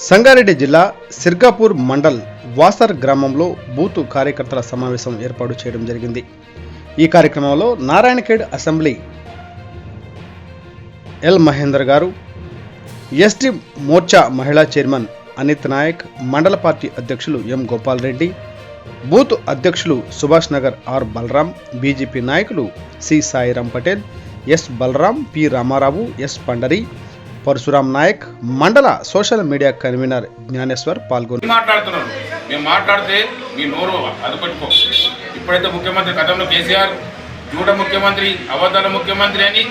సంగారెడ్డి జిల్లా సిర్గాపూర్ మండల్ వాసర్ గ్రామంలో బూత్ కార్యకర్తల సమావేశం ఏర్పాటు చేయడం జరిగింది. ఈ కార్యక్రమంలో నారాయణఖేడ్ అసెంబ్లీ ఎల్ మహేందర్ గారు, ఎస్టీ మోర్చా మహిళా చైర్మన్ అనిత్ నాయక్, మండల పార్టీ అధ్యక్షులు ఎం గోపాల్ రెడ్డి, బూత్ అధ్యక్షులు సుభాష్ నగర్ ఆర్ బలరాం, బీజేపీ నాయకులు C Sairam Patel, S Balaram, P Ramarao, S Pandari, Parashuram Naik, మండల సోషల్ మీడియా కన్వీనర్ జ్ఞానేశ్వర్ పాల్గొన్నారు. మాట్లాడుతున్నారు, మేము మాట్లాడితే మీ నోరు అదుపెట్టుకో. ఇప్పుడైతే ముఖ్యమంత్రి గతంలో కేసీఆర్ జూట ముఖ్యమంత్రి, అబద్ధాల ముఖ్యమంత్రి అని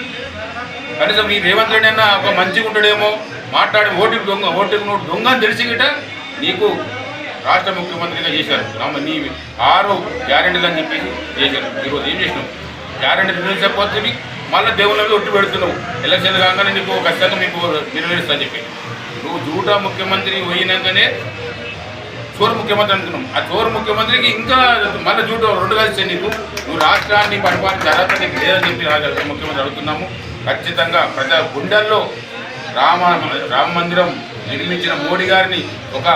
కనీసం ఈ రేవంత్ రెడ్డి అన్న ఒక మంచిగా ఉంటాడేమో, మాట్లాడి ఓటుకు దొంగ అని తెలిసి గిట నీకు రాష్ట్ర ముఖ్యమంత్రిగా చేశారు. నీ 6 గ్యారెంటీలు అని చెప్పేసి చేశారు. ఈరోజు ఏం చేసినావు? గ్యారెంటీ నిలిచిపోతుంది, మళ్ళీ దేవుళ్ళ మీద ఒట్టు పెడుతున్నావు. ఎలక్షన్లు కాగానే నీకు ఖచ్చితంగా మీకు నెరవేరుస్తా చెప్పి నువ్వు జూటా ముఖ్యమంత్రి పోయినాకనే చోరు ముఖ్యమంత్రి అనుకున్నాం. ఆ చోరు ముఖ్యమంత్రికి ఇంకా మళ్ళీ జూట 2 కలిస్తే నువ్వు రాష్ట్రాన్ని పరిపాలన అర్హత నీకు లేదని చెప్పి ముఖ్యమంత్రి అడుగుతున్నాము. ఖచ్చితంగా ప్రజా గుండెల్లో రామ మందిరం నిర్మించిన మోడీ గారిని ఒక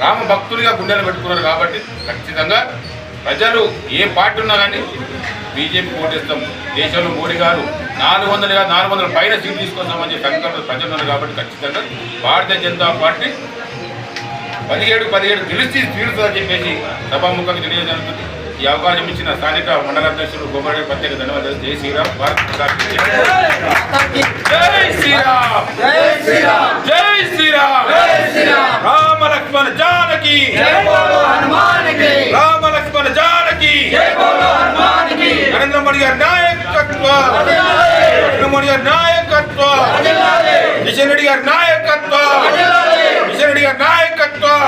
రామ భక్తుడిగా గుండెలు పెట్టుకున్నారు. కాబట్టి ఖచ్చితంగా ప్రజలు ఏ పార్టీ ఉన్నా కానీ బీజేపీ ఓటేస్తాం. దేశంలో మోడీ గారు 400 పైన సీట్లు తీసుకొస్తామని చెప్పి సంకల్ప ప్రజలు ఉన్నారు. కాబట్టి ఖచ్చితంగా భారతీయ జనతా పార్టీ 17 గెలిచి తీరుతుందని చెప్పేసి సభాముఖంగా తెలియజేస్తుంది. ఈ అవకాశం ఇచ్చిన స్థానిక మండల అధ్యక్షులు గోపాల్ రెడ్డి ప్రత్యేక ధన్యవాదాలు. జై శ్రీరామ్, భారత్ జై శ్రీరామ్, జై శ్రీరామ్, రామ లక్ష్మణ జానకి, రామ లక్ష్మణ జానకి, నరేంద్ర మోడీ గారి నాయకత్వం, నరేంద్ర మోడీ గారి నాయకత్వం, కిషన్ రెడ్డి గారి నాయకత్వం, కిషన్ రెడ్డి గారి నాయకత్వం,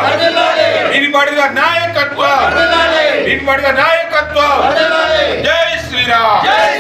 బీబీ పాటిల్ గారి నాయకత్వం, బీబీ పాటిల్ గారి నాయకత్వం.